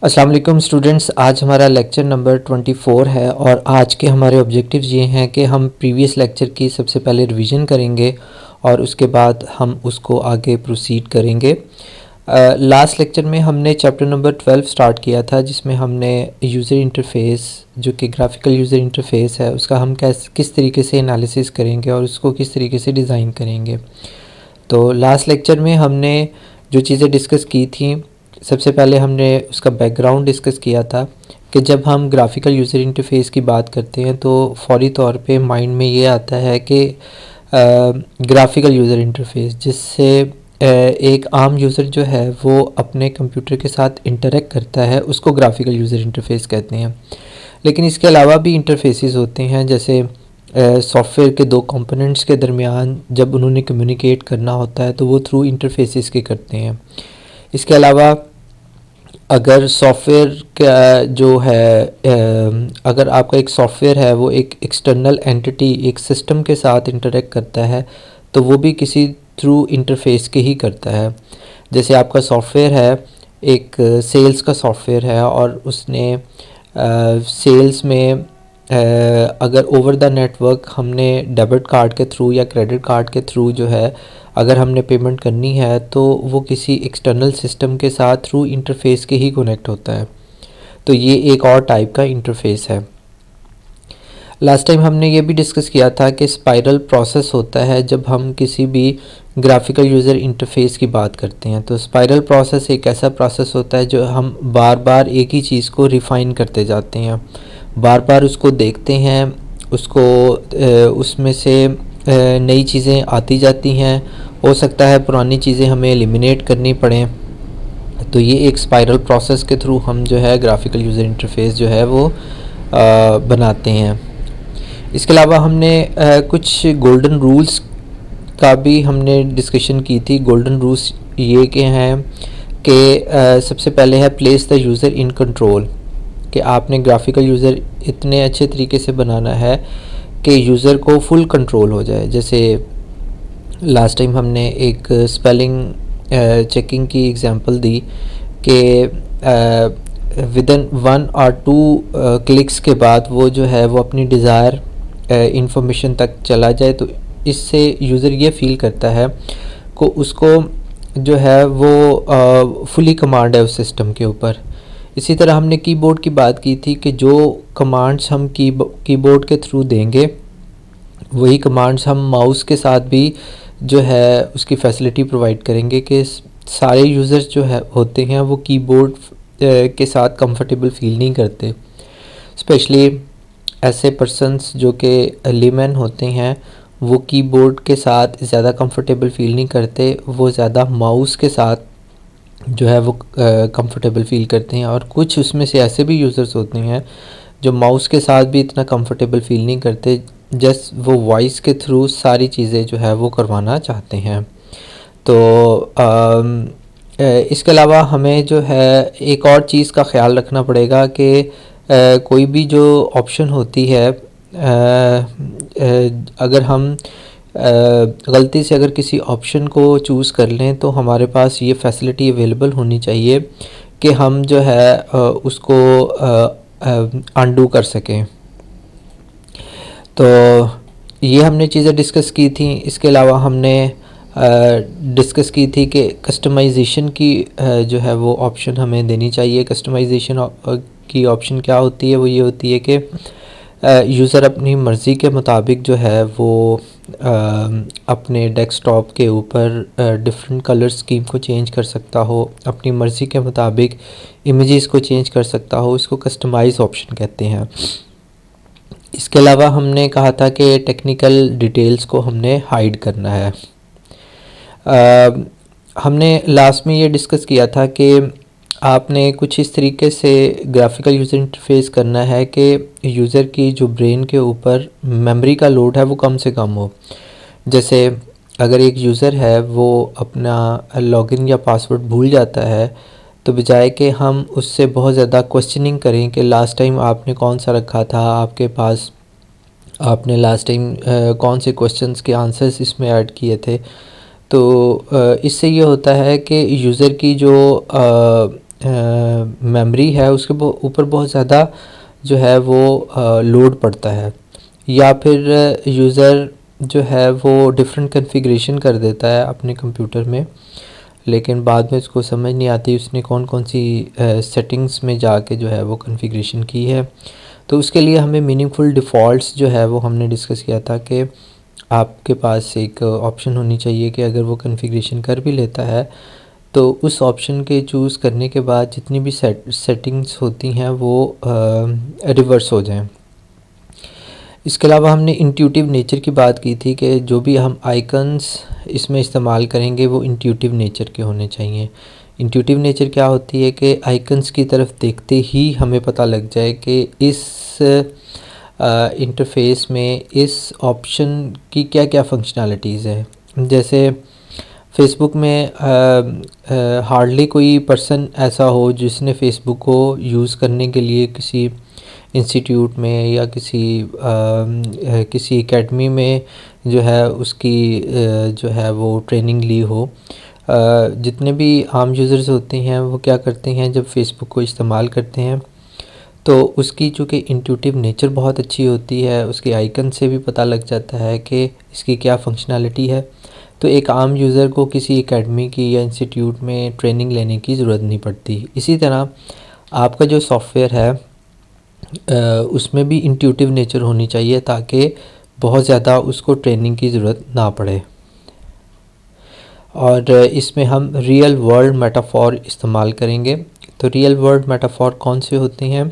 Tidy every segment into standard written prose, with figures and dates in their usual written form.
अस्सलाम वालेकुम स्टूडेंट्स, आज हमारा लेक्चर नंबर 24 है और आज के हमारे ऑब्जेक्टिव्स ये हैं कि हम प्रीवियस लेक्चर की सबसे पहले रिवीजन करेंगे और उसके बाद हम उसको आगे प्रोसीड करेंगे। लास्ट लेक्चर में हमने चैप्टर नंबर 12 स्टार्ट किया था, जिसमें हमने यूज़र इंटरफेस जो कि ग्राफिकल यूज़र इंटरफेस है उसका हम किस तरीके से एनालिसिस करेंगे और उसको किस तरीके से डिज़ाइन करेंगे। तो लास्ट लेक्चर में हमने जो चीज़ें डिस्कस की थी, सबसे पहले हमने उसका बैकग्राउंड डिस्कस किया था कि जब हम ग्राफिकल यूज़र इंटरफेस की बात करते हैं तो फौरी तौर पे माइंड में ये आता है कि ग्राफिकल यूज़र इंटरफेस जिससे एक आम यूज़र जो है वो अपने कंप्यूटर के साथ इंटरेक्ट करता है, उसको ग्राफिकल यूज़र इंटरफेस कहते हैं। लेकिन इसके अलावा भी इंटरफेसेस होते हैं, जैसे सॉफ्टवेयर के दो कंपोनेंट्स के दरमियान जब उन्होंने कम्युनिकेट करना होता है तो वो थ्रू इंटरफेसेस के करते हैं। इसके अलावा अगर सॉफ्टवेयर का जो है अगर आपका एक सॉफ्टवेयर है वो एक एक्सटर्नल एंटिटी एक सिस्टम के साथ इंटरेक्ट करता है तो वो भी किसी थ्रू इंटरफेस के ही करता है। जैसे आपका सॉफ्टवेयर है, एक सेल्स का सॉफ्टवेयर है और उसने सेल्स में अगर ओवर द नेटवर्क हमने डेबिट कार्ड के थ्रू या क्रेडिट कार्ड के थ्रू जो है अगर हमने पेमेंट करनी है तो वो किसी एक्सटर्नल सिस्टम के साथ थ्रू इंटरफेस के ही कनेक्ट होता है। तो ये एक और टाइप का इंटरफेस है। लास्ट टाइम हमने ये भी डिस्कस किया था कि स्पाइरल प्रोसेस होता है जब हम किसी भी ग्राफिकल यूज़र इंटरफेस की बात करते हैं। तो स्पाइरल प्रोसेस एक ऐसा प्रोसेस होता है जो हम बार बार एक ही चीज़ को रिफ़ाइन करते जाते हैं, बार बार उसको देखते हैं, उसको उसमें से नई चीज़ें आती जाती हैं, हो सकता है पुरानी चीज़ें हमें एलिमिनेट करनी पड़ें। तो ये एक स्पाइरल प्रोसेस के थ्रू हम जो है ग्राफिकल यूज़र इंटरफेस जो है वो बनाते हैं। इसके अलावा हमने कुछ गोल्डन रूल्स का भी हमने डिस्कशन की थी। गोल्डन रूल्स ये के हैं कि सबसे पहले है place the user in control, कि आपने ग्राफिकल यूज़र इतने अच्छे तरीके से बनाना है कि यूज़र को फुल कंट्रोल हो जाए। जैसे लास्ट टाइम हमने एक स्पेलिंग चेकिंग की एग्जांपल दी कि विदिन 1 और 2 क्लिक्स के बाद वो जो है वो अपनी डिज़ायर इंफॉर्मेशन तक चला जाए, तो इससे यूज़र ये फ़ील करता है कि उसको जो है वो फुली कमांड है उस सिस्टम के ऊपर। इसी तरह हमने कीबोर्ड की बात की थी कि जो कमांड्स हम कीबोर्ड के थ्रू देंगे वही कमांड्स हम माउस के साथ भी जो है उसकी फैसिलिटी प्रोवाइड करेंगे कि सारे यूज़र्स जो है होते हैं वो कीबोर्ड के साथ कंफर्टेबल फ़ील नहीं करते। स्पेशली ऐसे पर्सन्स जो कि लेमैन होते हैं वो कीबोर्ड के साथ ज़्यादा कंफर्टेबल फ़ील नहीं करते, वो ज़्यादा माउस के साथ जो है वो कंफर्टेबल फ़ील करते हैं। और कुछ उसमें से ऐसे भी यूज़र्स होते हैं जो माउस के साथ भी इतना कंफर्टेबल फ़ील नहीं करते, जस्ट वो वॉइस के थ्रू सारी चीज़ें जो है वो करवाना चाहते हैं। तो इसके अलावा हमें जो है एक और चीज़ का ख़्याल रखना पड़ेगा कि कोई भी जो ऑप्शन होती है, अगर हम गलती से अगर किसी ऑप्शन को चूज़ कर लें तो हमारे पास ये फैसिलिटी अवेलेबल होनी चाहिए कि हम जो है उसको अनडू कर सकें। तो ये हमने चीज़ें डिस्कस की थी। इसके अलावा हमने डिस्कस की थी कि कस्टमाइजेशन की जो है वो ऑप्शन हमें देनी चाहिए। कस्टमाइजेशन की ऑप्शन क्या होती है, वो ये होती है कि यूज़र अपनी मर्ज़ी के मुताबिक जो है वो अपने डेस्कटॉप के ऊपर डिफरेंट कलर स्कीम को चेंज कर सकता हो, अपनी मर्ज़ी के मुताबिक इमेजेस को चेंज कर सकता हो। इसको कस्टमाइज़ ऑप्शन कहते हैं। इसके अलावा हमने कहा था कि टेक्निकल डिटेल्स को हमने हाइड करना है। हमने लास्ट में ये डिस्कस किया था कि आपने कुछ इस तरीके से ग्राफिकल यूज़र इंटरफेस करना है कि यूज़र की जो ब्रेन के ऊपर मेमोरी का लोड है वो कम से कम हो। जैसे अगर एक यूज़र है वो अपना लॉगिन या पासवर्ड भूल जाता है, तो बजाय कि हम उससे बहुत ज़्यादा क्वेश्चनिंग करें कि लास्ट टाइम आपने कौन सा रखा था आपके पास, आपने लास्ट टाइम कौन से क्वेश्चंस के आंसर्स इसमें ऐड किए थे, तो इससे ये होता है कि यूज़र की जो मेमोरी है उसके ऊपर बहुत ज़्यादा जो है वो लोड पड़ता है, या फिर यूज़र जो है वो डिफरेंट कॉन्फ़िगरेशन कर देता है अपने कंप्यूटर में, लेकिन बाद में उसको समझ नहीं आती उसने कौन कौन सी सेटिंग्स में जाके जो है वो कॉन्फ़िगरेशन की है। तो उसके लिए हमें मीनिंगफुल डिफ़ॉल्ट्स जो है वो हमने डिस्कस किया था कि आपके पास एक ऑप्शन होनी चाहिए कि अगर वो कॉन्फ़िगरेशन कर भी लेता है तो उस ऑप्शन के चूज़ करने के बाद जितनी भी सेटिंग्स होती हैं वो रिवर्स हो जाएं। इसके अलावा हमने इंट्यूटिव नेचर की बात की थी कि जो भी हम आइकन्स इसमें इस्तेमाल करेंगे वो इंट्यूटिव नेचर के होने चाहिए। इंट्यूटिव नेचर क्या होती है कि आइकन्स की तरफ देखते ही हमें पता लग जाए कि इस इंटरफेस में इस ऑप्शन की क्या क्या फंक्शनैलिटीज़ है। जैसे फ़ेसबुक में हार्डली कोई पर्सन ऐसा हो जिसने फ़ेसबुक को यूज़ करने के लिए किसी इंस्टीट्यूट में या किसी एकेडमी में जो है उसकी जो है वो ट्रेनिंग ली हो। जितने भी आम यूज़र्स होते हैं वो क्या करते हैं, जब फ़ेसबुक को इस्तेमाल करते हैं तो उसकी चूँकि इंट्यूटिव नेचर बहुत अच्छी होती है, उसके आइकन से भी पता लग जाता है कि इसकी क्या फंक्शनैलिटी है। तो एक आम यूज़र को किसी एकेडमी की या इंस्टीट्यूट में ट्रेनिंग लेने की ज़रूरत नहीं पड़ती। इसी तरह आपका जो सॉफ्टवेयर है उसमें भी इंट्यूटिव नेचर होनी चाहिए ताकि बहुत ज़्यादा उसको ट्रेनिंग की ज़रूरत ना पड़े। और इसमें हम रियल वर्ल्ड मेटाफॉर इस्तेमाल करेंगे। तो रियल वर्ल्ड मेटाफॉर कौन से होते हैं,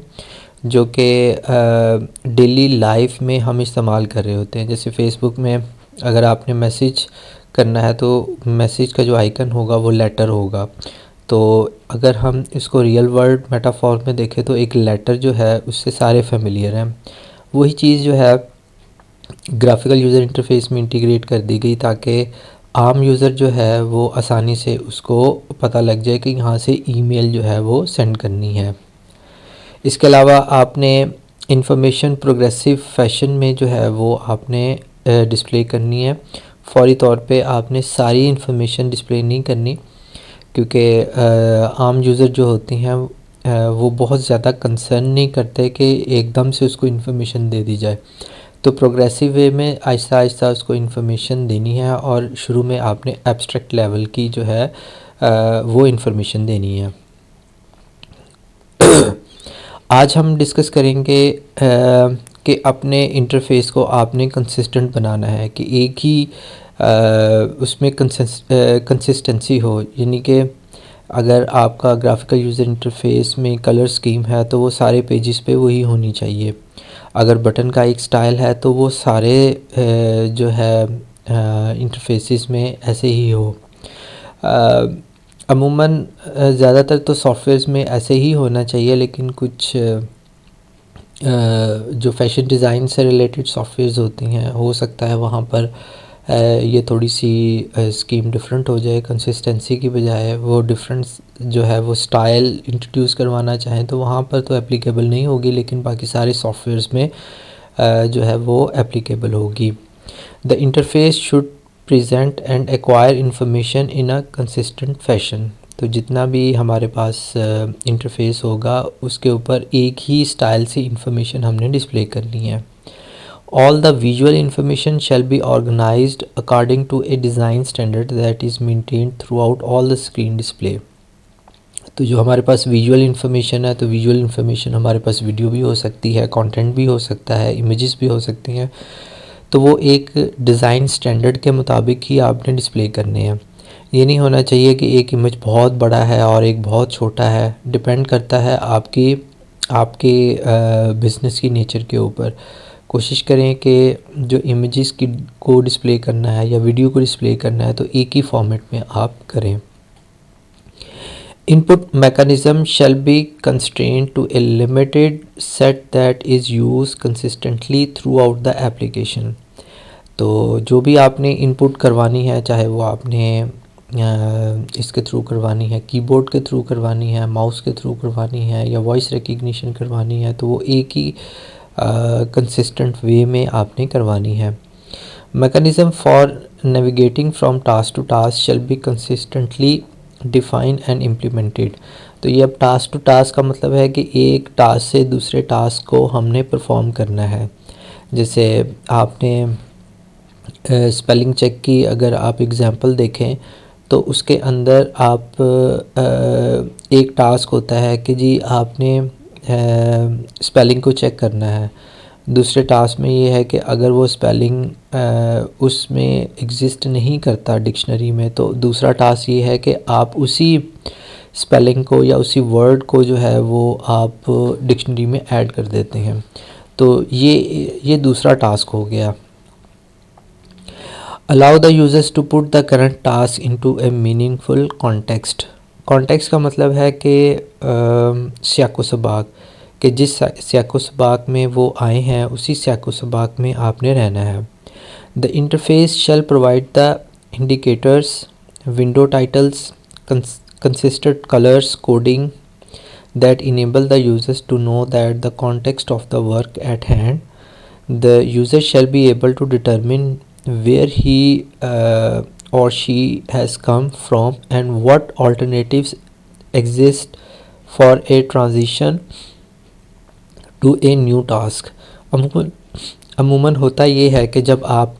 जो कि डेली लाइफ में हम इस्तेमाल कर रहे होते हैं। जैसे फ़ेसबुक में अगर आपने मैसेज करना है तो मैसेज का जो आइकन होगा वो लेटर होगा। तो अगर हम इसको रियल वर्ल्ड मेटाफॉर में देखें तो एक लेटर जो है उससे सारे फेमिलियर हैं। वही चीज़ जो है ग्राफिकल यूज़र इंटरफेस में इंटीग्रेट कर दी गई ताकि आम यूज़र जो है वो आसानी से उसको पता लग जाए कि यहाँ से ईमेल जो है वो सेंड करनी है। इसके अलावा आपने इंफॉर्मेशन प्रोग्रेसिव फैशन में जो है वो आपने डिस्प्ले करनी है। फौरी तौर पे आपने सारी इंफॉर्मेशन डिस्प्ले नहीं करनी, क्योंकि आम यूज़र जो होती हैं वो बहुत ज़्यादा कंसर्न नहीं करते कि एकदम से उसको इन्फॉर्मेशन दे दी जाए। तो प्रोग्रेसिव वे में आहिस्ता आहिस्ता उसको इन्फॉर्मेशन देनी है और शुरू में आपने एब्स्ट्रैक्ट लेवल की जो है वो इन्फॉर्मेशन देनी है। आज हम डिस्कस करेंगे कि अपने इंटरफेस को आपने कंसिस्टेंट बनाना है कि एक ही उसमें कंसिस्टेंसी हो, यानी कि अगर आपका ग्राफिकल यूज़र इंटरफेस में कलर स्कीम है तो वो सारे पेजेस पे वही होनी चाहिए। अगर बटन का एक स्टाइल है तो वो सारे जो है इंटरफेसेस में ऐसे ही हो। अमूमन ज़्यादातर तो सॉफ्टवेयर्स में ऐसे ही होना चाहिए, लेकिन कुछ जो फैशन डिज़ाइन से रिलेटेड सॉफ्टवेयर्स होती हैं हो सकता है वहाँ पर ये थोड़ी सी स्कीम डिफरेंट हो जाए। कंसिस्टेंसी की बजाय वो डिफरेंस जो है वो स्टाइल इंट्रोड्यूस करवाना चाहें तो वहाँ पर तो एप्लीकेबल नहीं होगी, लेकिन बाकी सारे सॉफ्टवेयर्स में जो है वो एप्लीकेबल होगी। The interface should present and acquire information in a consistent fashion. तो जितना भी हमारे पास इंटरफेस होगा उसके ऊपर एक ही स्टाइल से इंफॉर्मेशन हमने डिस्प्ले करनी है। All the visual information shall be organized according to a design standard that is maintained throughout all the screen display। तो जो हमारे पास विजुअल इन्फॉर्मेशन है, तो विजुअल इन्फॉर्मेशन हमारे पास वीडियो भी हो सकती है, कंटेंट भी हो सकता है, इमेजेस भी हो सकती हैं। तो वो एक डिज़ाइन स्टैंडर्ड के मुताबिक ही आपने डिस्प्ले करने हैं। ये नहीं होना चाहिए कि एक इमेज बहुत बड़ा है और एक बहुत छोटा है। डिपेंड करता है आपके बिज़नेस की नेचर के ऊपर। कोशिश करें कि जो इमेजेस की को डिस्प्ले करना है या वीडियो को डिस्प्ले करना है तो एक ही फॉर्मेट में आप करें। Input mechanism shall be constrained to a limited set that is use consistently throughout the application. तो जो भी आपने इनपुट करवानी है, चाहे वो आपने इसके थ्रू करवानी है, कीबोर्ड के थ्रू करवानी है, माउस के थ्रू करवानी है या वॉइस रिकग्निशन करवानी है, तो वो एक ही कंसिस्टेंट वे में आपने करवानी है। Mechanism for navigating from task to task shall be consistently define and implemented. तो ये अब टास्क टू टास्क का मतलब है कि एक टास्क से दूसरे टास्क को हमने परफॉर्म करना है। जैसे आपने स्पेलिंग चेक की अगर आप एग्ज़ाम्पल देखें तो उसके अंदर आप एक टास्क होता है कि जी आपने स्पेलिंग को चेक करना है। दूसरे टास्क में ये है कि अगर वो स्पेलिंग उसमें एग्ज़िस्ट नहीं करता डिक्शनरी में, तो दूसरा टास्क ये है कि आप उसी स्पेलिंग को या उसी वर्ड को जो है वो आप डिक्शनरी में ऐड कर देते हैं। तो ये दूसरा टास्क हो गया। Allow the users to put the current task into a meaningful context. Context का मतलब है कि सियाको सबाक, कि जिस सियाको सबाक में वो आए हैं उसी सियाको सबाक में आपने रहना है। The interface shell provide the indicators, window titles, consistent colors coding that enable the users to know that the context of the work at hand. The user shall be able to determine where he or she has come from and what alternatives exist for a transition to a new task. अमूमन अमूमन होता ये है कि जब आप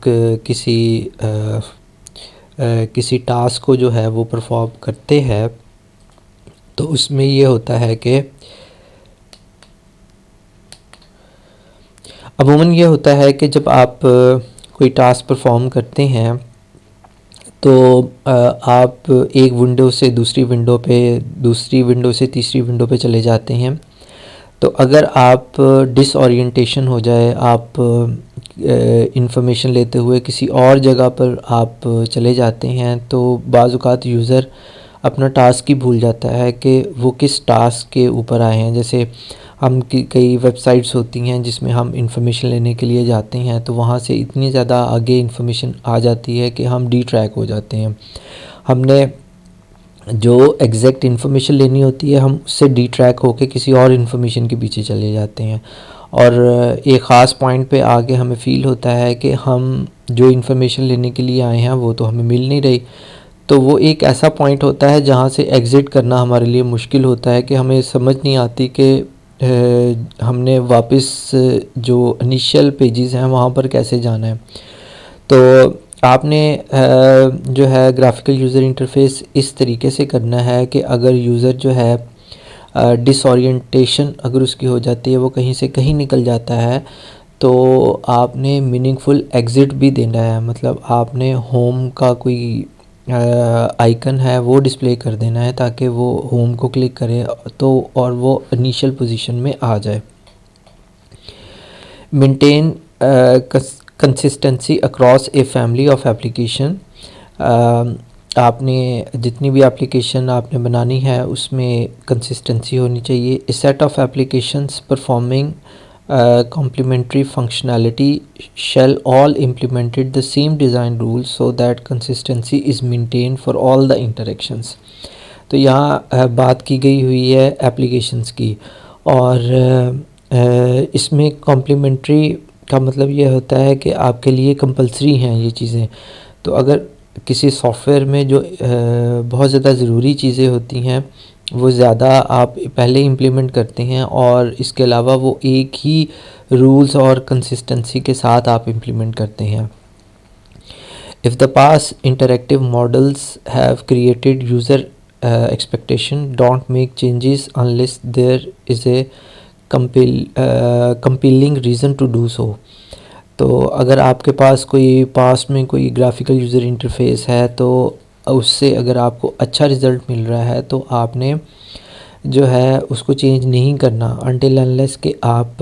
किसी task को जो है वो परफॉर्म करते हैं तो उसमें ये होता है कि अमूमन ये होता है कि जब आप कोई टास्क परफॉर्म करते हैं तो आप एक विंडो से दूसरी विंडो पे, दूसरी विंडो से तीसरी विंडो पे चले जाते हैं। तो अगर आप डिसओरिएंटेशन हो जाए, आप इंफॉर्मेशन लेते हुए किसी और जगह पर आप चले जाते हैं, तो बाज़ औक़ात यूज़र अपना टास्क ही भूल जाता है कि वो किस टास्क के ऊपर आए हैं। जैसे हम कई वेबसाइट्स होती हैं जिसमें हम इंफॉर्मेशन लेने के लिए जाते हैं, तो वहाँ से इतनी ज़्यादा आगे इंफॉर्मेशन आ जाती है कि हम डी ट्रैक हो जाते हैं। हमने जो एग्जैक्ट इन्फॉर्मेशन लेनी होती है हम उससे डी ट्रैक होकर किसी और इन्फॉर्मेशन के पीछे चले जाते हैं, और एक ख़ास पॉइंट पे आगे हमें फ़ील होता है कि हम जो इन्फॉर्मेशन लेने के लिए आए हैं वो तो हमें मिल नहीं रही। तो वो एक ऐसा पॉइंट होता है जहाँ से एग्ज़िट करना हमारे लिए मुश्किल होता है कि हमें समझ नहीं आती कि हमने वापस जो इनिशियल पेजेस हैं वहाँ पर कैसे जाना है। तो आपने जो है ग्राफिकल यूज़र इंटरफेस इस तरीके से करना है कि अगर यूज़र जो है डिसओरिएंटेशन अगर उसकी हो जाती है, वो कहीं से कहीं निकल जाता है, तो आपने मीनिंगफुल एग्ज़िट भी देना है। मतलब आपने होम का कोई आइकन है वो डिस्प्ले कर देना है ताकि वो होम को क्लिक करे तो और वो इनिशियल पोजीशन में आ जाए। Maintain consistency across a family of application. आपने जितनी भी एप्लीकेशन आपने बनानी है उसमें कंसिस्टेंसी होनी चाहिए। A set of applications performing complementary functionality shall all implemented the same design rules so that consistency is maintained for all the interactions। तो यहाँ बात की गई हुई है एप्लीकेशंस की, और इसमें कॉम्प्लीमेंट्री का मतलब ये होता है कि आपके लिए कंपलसरी हैं ये चीज़ें। तो अगर किसी सॉफ्टवेयर में जो बहुत ज़्यादा ज़रूरी चीज़ें होती हैं वो ज़्यादा आप पहले इम्प्लीमेंट करते हैं, और इसके अलावा वो एक ही रूल्स और कंसिस्टेंसी के साथ आप इम्प्लीमेंट करते हैं। If the past interactive models have created user expectation, don't make changes unless there is a compelling reason to do so. तो अगर आपके पास कोई पास्ट में कोई ग्राफिकल यूज़र इंटरफेस है तो उससे अगर आपको अच्छा रिज़ल्ट मिल रहा है तो आपने जो है उसको चेंज नहीं करना अनटिल अनलेस कि आप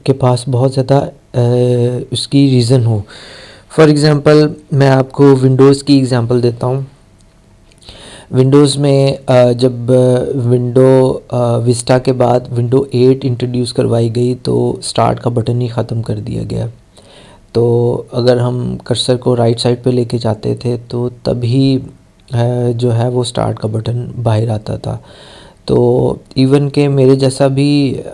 के पास बहुत ज़्यादा उसकी रीज़न हो। फॉर एग्ज़ाम्पल मैं आपको विंडोज़ की एग्ज़ाम्पल देता हूँ। विंडोज़ में जब विंडो विस्टा के बाद विंडो 8 इंट्रोड्यूस करवाई गई तो स्टार्ट का बटन ही ख़त्म कर दिया गया। तो अगर हम कर्सर को राइट साइड पे लेके जाते थे तो तभी जो है वो स्टार्ट का बटन बाहर आता था। तो इवन के मेरे जैसा भी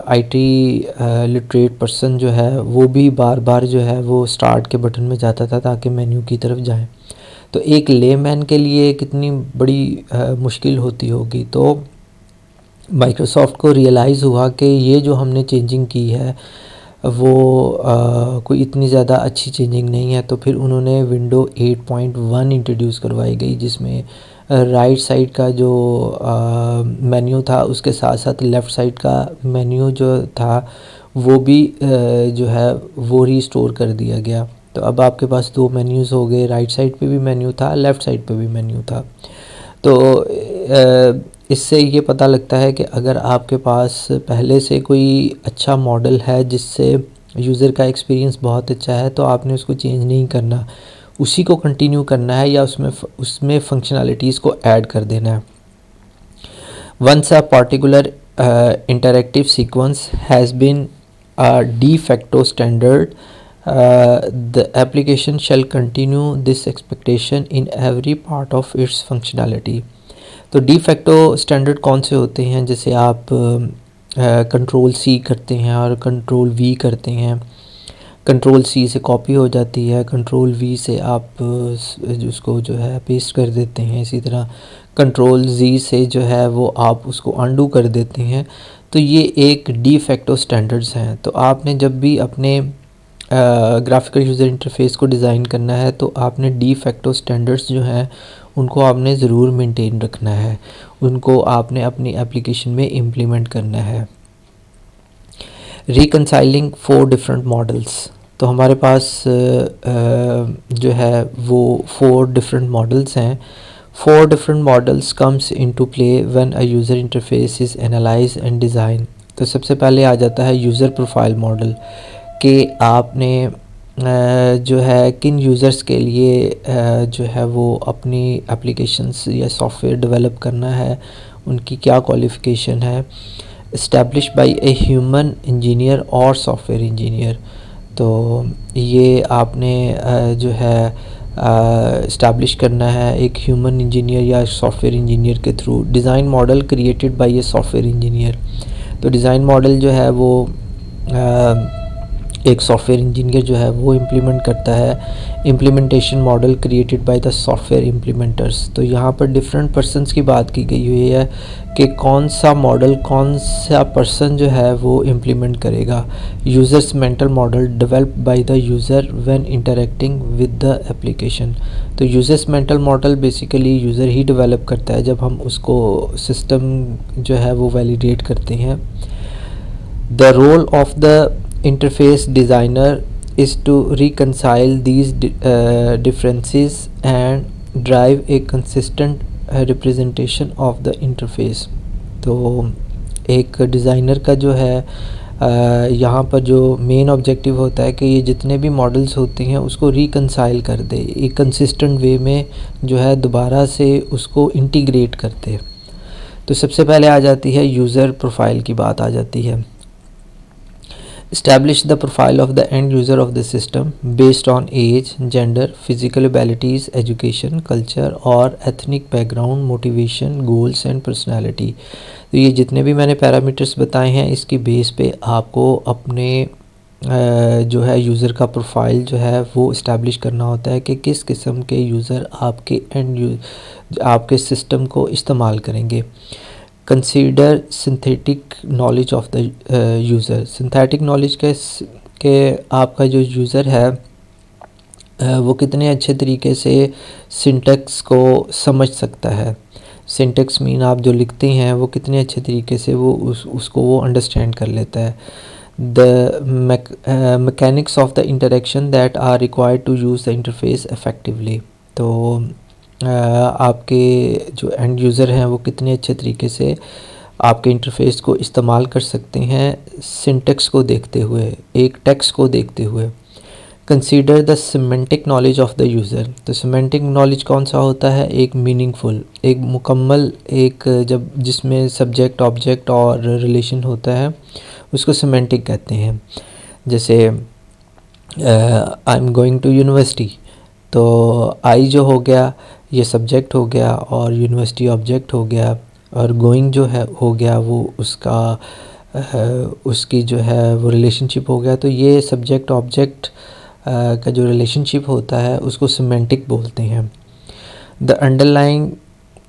आईटी लिटरेट पर्सन जो है वो भी बार बार जो है वो स्टार्ट के बटन में जाता था ताकि मेन्यू की तरफ जाए। तो एक लेमैन के लिए कितनी बड़ी मुश्किल होती होगी। तो माइक्रोसॉफ्ट को रियलाइज़ हुआ कि ये जो हमने चेंजिंग की है वो कोई इतनी ज़्यादा अच्छी चेंजिंग नहीं है, तो फिर उन्होंने विंडो 8.1 इंट्रोड्यूस करवाई गई, जिसमें राइट साइड का जो मेन्यू था उसके साथ साथ लेफ़्ट साइड का मेन्यू जो था वो भी जो है वो रीस्टोर कर दिया गया। तो अब आपके पास दो मेन्यूज़ हो गए, राइट साइड पे भी मेन्यू था, लेफ़्ट साइड पे भी मेन्यू था। तो इससे ये पता लगता है कि अगर आपके पास पहले से कोई अच्छा मॉडल है जिससे यूज़र का एक्सपीरियंस बहुत अच्छा है, तो आपने उसको चेंज नहीं करना, उसी को कंटिन्यू करना है या उसमें फंक्शनैलिटीज़ को ऐड कर देना है। Once a particular interactive sequence has been de facto standard, the application shall continue this expectation in every part of its functionality। तो डी फैक्टो स्टैंडर्ड कौन से होते हैं? जैसे आप कंट्रोल सी करते हैं और कंट्रोल वी करते हैं, कंट्रोल सी से कॉपी हो जाती है, कंट्रोल वी से आप उसको जो है पेस्ट कर देते हैं, इसी तरह कंट्रोल जी से जो है वो आप उसको अंडू कर देते हैं। तो ये एक डी फैक्टो स्टैंडर्ड्स हैं। तो आपने जब भी अपने ग्राफिकल यूज़र इंटरफेस को डिज़ाइन करना है तो आपने डी फैक्टो स्टैंडर्ड्स जो हैं उनको आपने ज़रूर मेंटेन रखना है, उनको आपने अपनी एप्लीकेशन में इम्प्लीमेंट करना है। रिकनसाइलिंग 4 डिफरेंट मॉडल्स, तो हमारे पास जो है वो 4 डिफरेंट मॉडल्स हैं। 4 different models comes into play when a user interface is analyzed and designed। तो सबसे पहले आ जाता है यूज़र प्रोफाइल मॉडल कि आपने जो है किन यूज़र्स के लिए जो है वो अपनी एप्लीकेशंस या सॉफ्टवेयर डेवलप करना है, उनकी क्या क्वालिफ़िकेशन है। Establish by a human engineer और सॉफ्टवेयर इंजीनियर, तो ये आपने जो है इस्टेब्लिश करना है एक ह्यूमन इंजीनियर या सॉफ्टवेयर इंजीनियर के through. Design model created by a software engineer, तो डिज़ाइन मॉडल जो है वो एक सॉफ्टवेयर इंजीनियर जो है वो इम्प्लीमेंट करता है। Implementation model created by the software implementers, तो यहाँ पर डिफरेंट पर्सनस की बात की गई हुई है कि कौन सा मॉडल कौन सा पर्सन जो है वो इम्प्लीमेंट करेगा। Users mental model developed by the user when interacting with the application, तो users mental model basically user ही डेवलप करता है जब हम उसको सिस्टम जो है वो वैलिडेट करते हैं। The role of the interface designer is to reconcile these differences and drive a consistent representation of the interface। तो एक डिज़ाइनर का जो है यहाँ पर जो मेन ऑब्जेक्टिव होता है कि ये जितने भी मॉडल्स होते हैं उसको रिकंसाइल कर दे, एक कंसिस्टेंट वे में जो है दोबारा से उसको इंटीग्रेट कर दे। तो सबसे पहले आ जाती है यूज़र प्रोफाइल की बात आ जाती है। Establish the profile of the end user of the system based on age, gender, physical abilities, education, culture और ethnic background, motivation, goals and personality। तो ये जितने भी मैंने पैरामीटर्स बताए हैं इसकी बेस पे आपको अपने जो है यूज़र का प्रोफाइल जो है वो इस्टेब्लिश करना होता है कि किस किस्म के यूज़र आपके सिस्टम को इस्तेमाल करेंगे। Consider synthetic knowledge of the user, synthetic knowledge के आपका जो यूज़र है वो कितने अच्छे तरीके से सिंटेक्स को समझ सकता है। सिंटेक्स मीन आप जो लिखते हैं वो कितने अच्छे तरीके से वो उसको वो अंडरस्टैंड कर लेता है। The mechanics of the interaction that are required to use the interface effectively, तो आपके जो एंड यूज़र हैं वो कितने अच्छे तरीके से आपके इंटरफेस को इस्तेमाल कर सकते हैं सिंटेक्स को देखते हुए, एक टेक्स्ट को देखते हुए। Consider the semantic knowledge of the user, तो सिमेंटिक नॉलेज कौन सा होता है? एक मीनिंगफुल, एक मुकम्मल, एक जब जिसमें सब्जेक्ट ऑब्जेक्ट और रिलेशन होता है उसको सिमेंटिक कहते हैं। जैसे I am going to university, तो आई जो हो गया ये सब्जेक्ट हो गया और यूनिवर्सिटी ऑब्जेक्ट हो गया, और गोइंग जो है हो गया वो उसकी जो है वो रिलेशनशिप हो गया। तो ये सब्जेक्ट ऑब्जेक्ट का जो रिलेशनशिप होता है उसको सिमेंटिक बोलते हैं। The underlying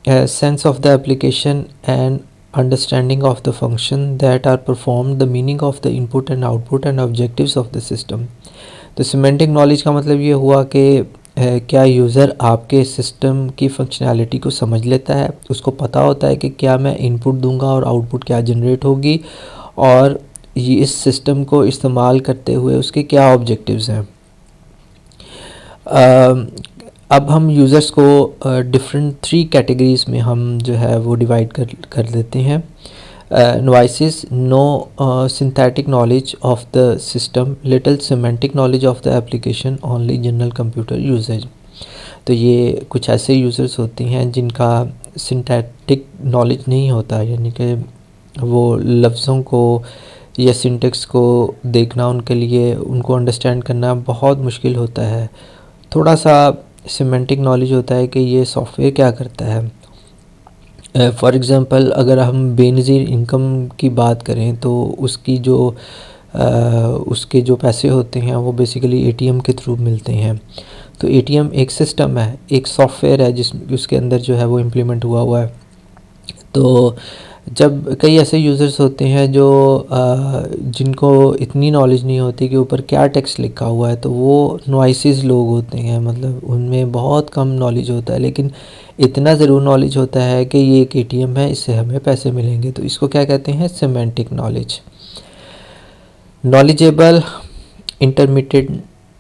sense of the application and understanding of the function that are performed, the meaning of the input and output and objectives of the system। तो सिमेंटिक नॉलेज का मतलब ये हुआ कि क्या यूज़र आपके सिस्टम की फंक्शनैलिटी को समझ लेता है, उसको पता होता है कि क्या मैं इनपुट दूंगा और आउटपुट क्या जनरेट होगी, और ये इस सिस्टम को इस्तेमाल करते हुए उसके क्या ऑब्जेक्टिव्स हैं। अब हम यूज़र्स को डिफरेंट 3 कैटेगरीज में हम जो है वो डिवाइड कर देते हैं। Novices, no syntactic knowledge of the system, little semantic knowledge of the application, only general computer usage. तो ये कुछ ऐसे यूज़र्स होते हैं जिनका सिंथेटिक नॉलेज नहीं होता, यानी कि वो लफ्ज़ों को या सिंटेक्स को देखना उनके लिए, उनको अंडरस्टैंड करना बहुत मुश्किल होता है। थोड़ा सा सिमेंटिक नॉलेज होता है कि ये सॉफ्टवेयर क्या करता है। फॉर एग्ज़ाम्पल अगर हम बेनज़ीर इनकम की बात करें तो उसके जो पैसे होते हैं वो बेसिकली एटीएम के थ्रू मिलते हैं। तो एटीएम एक सिस्टम है, एक सॉफ्टवेयर है उसके अंदर जो है वो इम्प्लीमेंट हुआ है। तो जब कई ऐसे यूज़र्स होते हैं जो जिनको इतनी नॉलेज नहीं होती कि ऊपर क्या टेक्स्ट लिखा हुआ है, तो वो नॉइसेस लोग होते हैं, मतलब उनमें बहुत कम नॉलेज होता है, लेकिन इतना ज़रूर नॉलेज होता है कि ये एक एटीएम है, इससे हमें पैसे मिलेंगे। तो इसको क्या कहते हैं? Semantic knowledge. Knowledgeable intermediate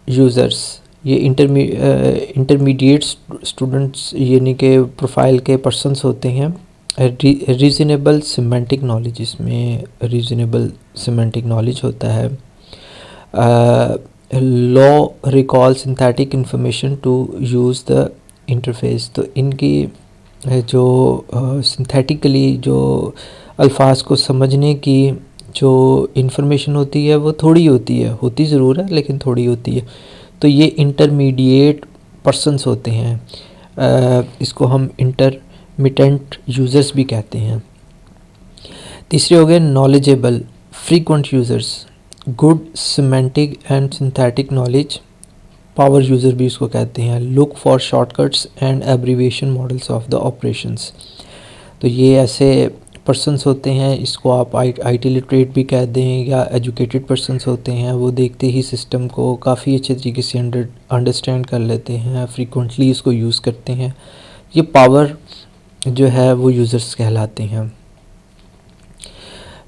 users, ये इंटरमीडिएट स्टूडेंट्स यानी कि प्रोफाइल के पर्सन्स होते हैं। रीज़नेबल सिमेंटिक नॉलेज, इसमें रीज़नेबल सिमेंटिक नॉलेज होता है। Low recall synthetic information to use the interface, तो इनकी जो सिंथेटिकली जो अल्फाज को समझने की जो इंफॉर्मेशन होती है वो थोड़ी होती ज़रूर है लेकिन थोड़ी होती है। तो ये इंटरमीडिएट पर्सन्स होते हैं, इसको हम इंटरमिटेंट यूज़र्स भी कहते हैं। तीसरे हो गए knowledgeable frequent users, good semantic and synthetic knowledge, power user भी इसको कहते हैं। Look for shortcuts and abbreviation models of the operations, तो ये ऐसे पर्सन्स होते हैं, इसको आप आईटी लिटरेट भी कह दें या एजुकेटेड पर्सन्स होते हैं। वो देखते ही सिस्टम को काफ़ी अच्छे तरीके से अंडरस्टैंड कर लेते हैं, फ्रीक्वेंटली इसको यूज़ करते हैं। ये पावर जो है वो यूज़र्स कहलाते हैं।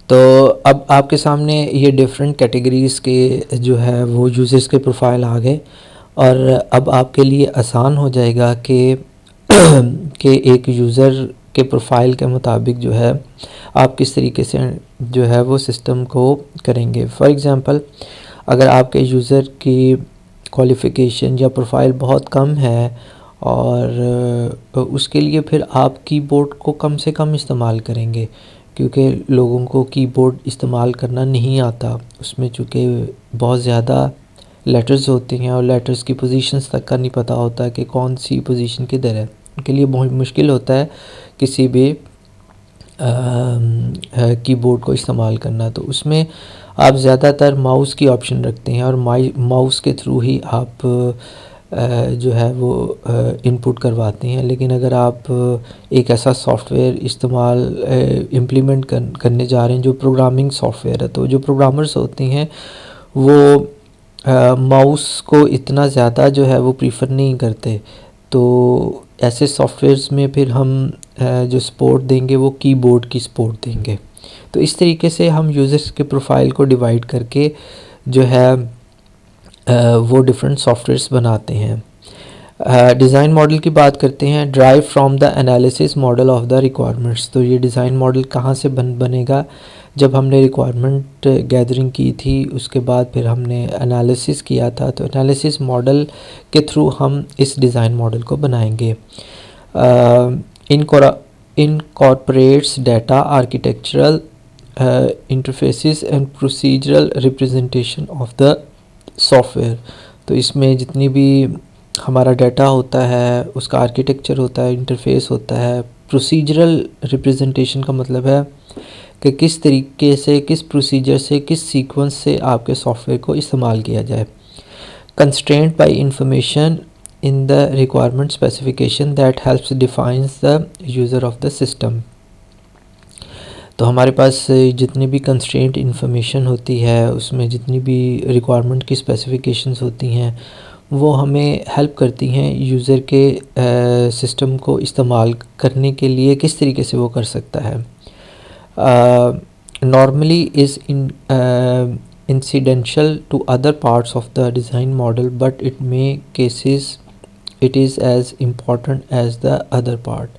तो अब आपके सामने ये डिफरेंट कैटेगरीज़ के जो है वो यूज़र्स के प्रोफाइल आ गए, और अब आपके लिए आसान हो जाएगा कि एक यूज़र के प्रोफाइल के मुताबिक जो है आप किस तरीके से जो है वो सिस्टम को करेंगे। फॉर एग्ज़ाम्पल अगर आपके यूज़र की क्वालिफ़िकेशन या प्रोफाइल बहुत कम है और उसके लिए फिर आप कीबोर्ड को कम से कम इस्तेमाल करेंगे, क्योंकि लोगों को कीबोर्ड इस्तेमाल करना नहीं आता। उसमें चूँकि बहुत ज़्यादा लेटर्स होते हैं और लेटर्स की पोजीशंस तक का नहीं पता होता कि कौन सी पोजीशन किधर है, उनके लिए बहुत मुश्किल होता है किसी भी कीबोर्ड को इस्तेमाल करना। तो उसमें आप ज़्यादातर माउस की ऑप्शन रखते हैं और माउस के थ्रू ही आप जो है वो इनपुट करवाते हैं। लेकिन अगर आप एक ऐसा सॉफ्टवेयर इम्प्लीमेंट करने जा रहे हैं जो प्रोग्रामिंग सॉफ्टवेयर है, तो जो प्रोग्रामर्स होते हैं वो माउस को इतना ज़्यादा जो है वो प्रीफर नहीं करते। तो ऐसे सॉफ्टवेयर्स में फिर हम जो सपोर्ट देंगे वो कीबोर्ड की सपोर्ट देंगे। तो इस तरीके से हम यूज़र्स के प्रोफाइल को डिवाइड करके जो है वो डिफरेंट सॉफ्टवेयर्स बनाते हैं। डिज़ाइन मॉडल की बात करते हैं। Drive from the analysis model of the requirements, तो ये डिज़ाइन मॉडल कहाँ से बनेगा? जब हमने रिक्वायरमेंट गैदरिंग की थी उसके बाद फिर हमने एनालिसिस किया था, तो एनालिसिस मॉडल के थ्रू हम इस डिज़ाइन मॉडल को बनाएंगे। Incorporates data architectural interfaces and procedural representation of the software, तो इसमें जितनी भी हमारा डाटा होता है उसका आर्किटेक्चर होता है, इंटरफेस होता है। प्रोसीजरल रिप्रेजेंटेशन का मतलब है कि किस तरीके से, किस प्रोसीजर से, किस सीक्वेंस से आपके सॉफ्टवेयर को इस्तेमाल किया जाए। Constrained by information in the requirement specification that helps defines the user of the system. तो हमारे पास जितनी भी कंस्ट्रेंट इन्फॉर्मेशन होती है, उसमें जितनी भी रिक्वायरमेंट की स्पेसिफिकेशंस होती हैं, वो हमें हेल्प करती हैं यूज़र के सिस्टम को इस्तेमाल करने के लिए किस तरीके से वो कर सकता है। Normally is incidental to other parts of the design model, but it may cases it is as important as the other part।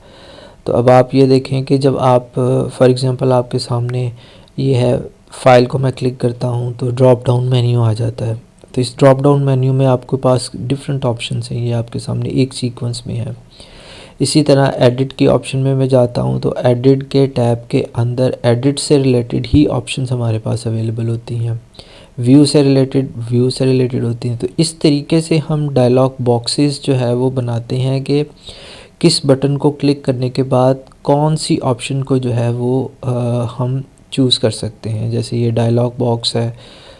तो अब आप ये देखें कि जब आप फॉर एग्ज़ाम्पल आपके सामने ये है, फ़ाइल को मैं क्लिक करता हूँ तो ड्रॉप डाउन मेन्यू आ जाता है। तो इस ड्रॉप डाउन मेन्यू में आपके पास डिफरेंट ऑप्शंस हैं, ये आपके सामने एक सीक्वेंस में है। इसी तरह एडिट की ऑप्शन में मैं जाता हूँ तो एडिट के टैब के अंदर एडिट से रिलेटेड ही ऑप्शंस हमारे पास अवेलेबल होती हैं, व्यू से रिलेटेड होती हैं। तो इस तरीके से हम डायलॉग बॉक्सेस जो है वो बनाते हैं कि किस बटन को क्लिक करने के बाद कौन सी ऑप्शन को जो है वो हम चूज़ कर सकते हैं। जैसे ये डायलॉग बॉक्स है,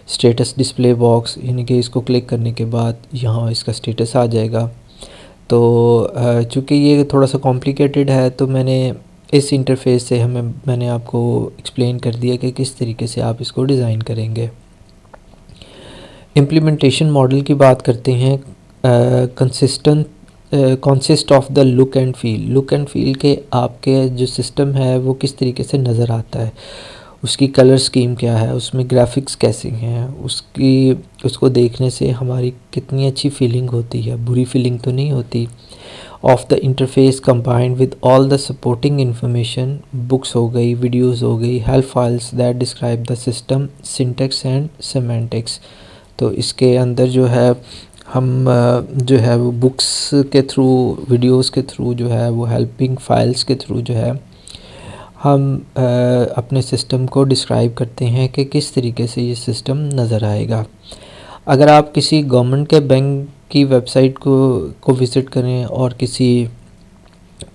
स्टेटस डिस्प्ले बॉक्स, यानी कि इसको क्लिक करने के बाद यहाँ इसका स्टेटस आ जाएगा। तो चूँकि ये थोड़ा सा कॉम्प्लिकेटेड है तो मैंने इस इंटरफेस से मैंने आपको एक्सप्लेन कर दिया कि किस तरीके से आप इसको डिज़ाइन करेंगे। इम्प्लीमेंटेशन मॉडल की बात करते हैं। Consist of the look and feel के आपके जो सिस्टम है वो किस तरीके से नज़र आता है, उसकी कलर स्कीम क्या है, उसमें ग्राफिक्स कैसे हैं, उसको देखने से हमारी कितनी अच्छी फीलिंग होती है, बुरी फीलिंग तो नहीं होती। Of the interface combined with all the supporting information, books हो गई, वीडियोस हो गई, help files that describe the system, syntax and semantics. तो इसके अंदर जो है हम जो है वो बुक्स के थ्रू, वीडियोस के थ्रू जो है वो हेल्पिंग फाइल्स के थ्रू जो है हम अपने सिस्टम को डिस्क्राइब करते हैं कि किस तरीके से ये सिस्टम नज़र आएगा। अगर आप किसी गवर्नमेंट के बैंक की वेबसाइट को विज़िट करें और किसी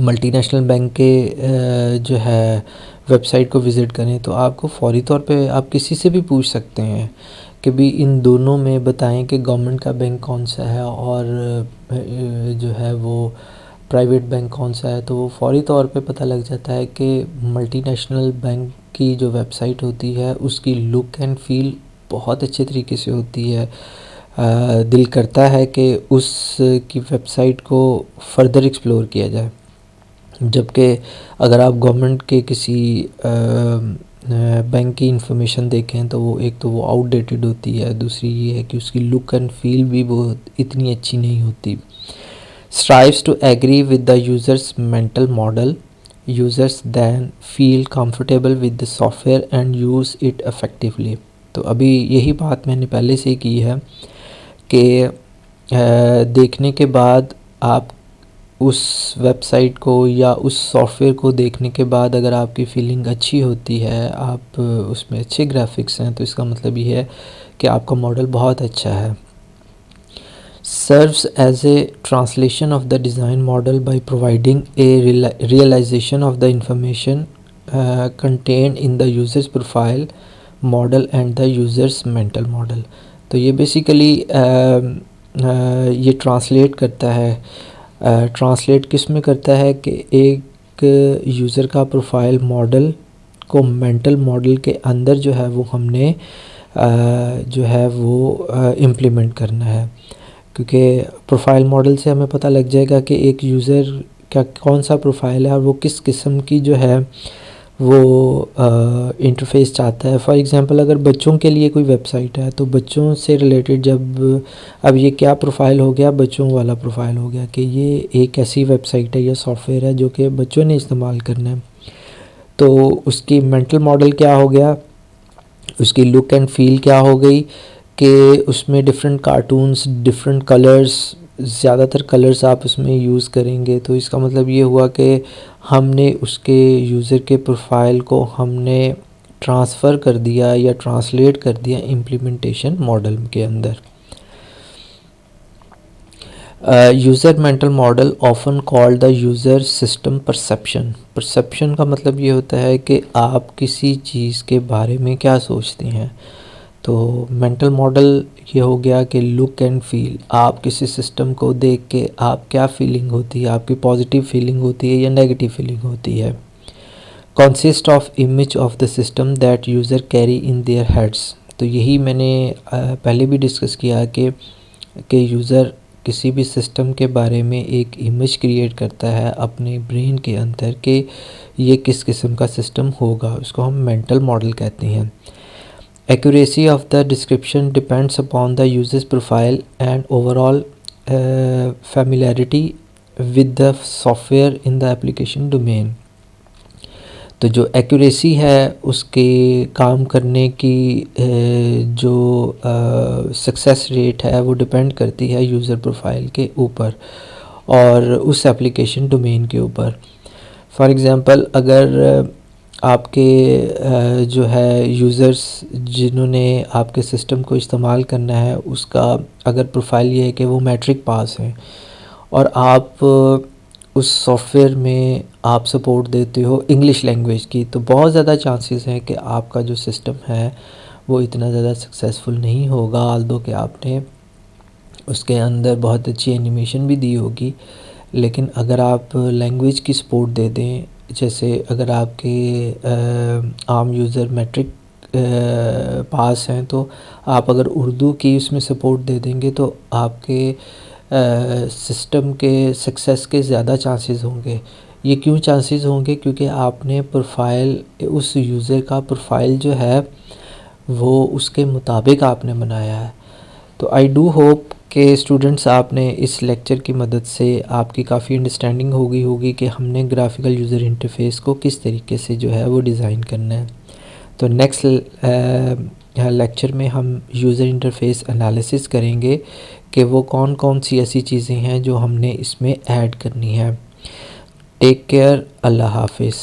मल्टीनेशनल बैंक के जो है वेबसाइट को विज़िट करें तो आपको फ़ौरी तौर पे आप किसी से भी पूछ सकते हैं कि भी इन दोनों में बताएं कि गवर्नमेंट का बैंक कौन सा है और जो है वो प्राइवेट बैंक कौन सा है। तो वो फ़ौरी तौर पे पता लग जाता है कि मल्टीनेशनल बैंक की जो वेबसाइट होती है उसकी लुक एंड फील बहुत अच्छे तरीके से होती है। दिल करता है कि उस की वेबसाइट को फर्दर एक्सप्लोर किया जाए। जबकि अगर आप गवर्नमेंट के किसी बैंक की इंफॉर्मेशन देखें तो वो आउटडेटेड होती है, दूसरी ये है कि उसकी लुक एंड फील भी वो इतनी अच्छी नहीं होती। strives to agree with the user's mental model, users then feel comfortable with the software and use it effectively। तो अभी यही बात मैंने पहले से की है कि देखने के बाद आप उस वेबसाइट को या उस सॉफ्टवेयर को देखने के बाद अगर आपकी फीलिंग अच्छी होती है, आप उसमें अच्छे ग्राफिक्स हैं, तो इसका मतलब ये है कि आपका मॉडल बहुत अच्छा है। serves as a translation of the design model by providing a realization of the information contained in the user's profile model and the user's mental model। तो ये बेसिकली ये ट्रांसलेट करता है, ट्रांसलेट किस में करता है कि एक यूज़र का प्रोफाइल मॉडल को मेंटल मॉडल के अंदर जो है वो हमने जो है वो इम्प्लीमेंट करना है। क्योंकि प्रोफाइल मॉडल से हमें पता लग जाएगा कि एक यूज़र का कौन सा प्रोफाइल है और वो किस किस्म की जो है वो इंटरफेस चाहता है। फॉर एग्ज़ाम्पल अगर बच्चों के लिए कोई वेबसाइट है तो बच्चों से रिलेटेड जब अब ये क्या प्रोफाइल हो गया, बच्चों वाला प्रोफाइल हो गया कि ये एक ऐसी वेबसाइट है या सॉफ्टवेयर है जो कि बच्चों ने इस्तेमाल करना है। तो उसकी मेंटल मॉडल क्या हो गया, उसकी लुक एंड फील क्या हो गई कि उसमें डिफरेंट कार्टून्स, डिफरेंट कलर्स, ज़्यादातर कलर्स आप उसमें यूज़ करेंगे। तो इसका मतलब ये हुआ कि हमने उसके यूज़र के प्रोफाइल को हमने ट्रांसफ़र कर दिया या ट्रांसलेट कर दिया इम्प्लीमेंटेशन मॉडल के अंदर। User mental model often called the user system perception. Perception का मतलब ये होता है कि आप किसी चीज़ के बारे में क्या सोचते हैं। तो मेंटल मॉडल ये हो गया कि लुक एंड फील, आप किसी सिस्टम को देख के आप क्या फीलिंग होती है, आपकी पॉजिटिव फीलिंग होती है या नेगेटिव फीलिंग होती है। Consist of image of the system that user carry in their heads. तो यही मैंने पहले भी डिस्कस किया कि यूज़र किसी भी सिस्टम के बारे में एक इमेज क्रिएट करता है अपने ब्रेन के अंदर कि ये किस किस्म का सिस्टम होगा, उसको हम मेंटल मॉडल कहते हैं। Accuracy of the description depends upon the users profile and overall familiarity with the software in the application domain. तो जो एक्यूरेसी है उसके काम करने की जो सक्सेस रेट है वो डिपेंड करती है यूज़र प्रोफाइल के ऊपर और उस एप्लीकेशन डोमेन के ऊपर। फॉर एग्ज़ाम्पल, अगर आपके जो है यूज़र्स जिन्होंने आपके सिस्टम को इस्तेमाल करना है उसका अगर प्रोफाइल ये है कि वो मैट्रिक पास हैं और आप उस सॉफ्टवेयर में आप सपोर्ट देते हो इंग्लिश लैंग्वेज की, तो बहुत ज़्यादा चांसेस हैं कि आपका जो सिस्टम है वो इतना ज़्यादा सक्सेसफुल नहीं होगा। आल्दो कि आपने उसके अंदर बहुत अच्छी एनिमेशन भी दी होगी, लेकिन अगर आप लैंग्वेज की सपोर्ट दे दें, जैसे अगर आपके आम यूज़र मैट्रिक पास हैं तो आप अगर उर्दू की उसमें सपोर्ट दे देंगे तो आपके सिस्टम के सक्सेस के ज़्यादा चांसेस होंगे। ये क्यों चांसेस होंगे? क्योंकि आपने प्रोफाइल, उस यूज़र का प्रोफाइल जो है वो उसके मुताबिक आपने बनाया है। तो आई डू होप कि स्टूडेंट्स आपने इस लेक्चर की मदद से आपकी काफ़ी अंडरस्टैंडिंग होगी कि हमने ग्राफिकल यूज़र इंटरफेस को किस तरीके से जो है वो डिज़ाइन करना है। तो नेक्स्ट लेक्चर में हम यूज़र इंटरफेस एनालिसिस करेंगे कि वो कौन कौन सी ऐसी चीज़ें हैं जो हमने इसमें ऐड करनी है। टेक केयर, अल्लाह हाफिज़।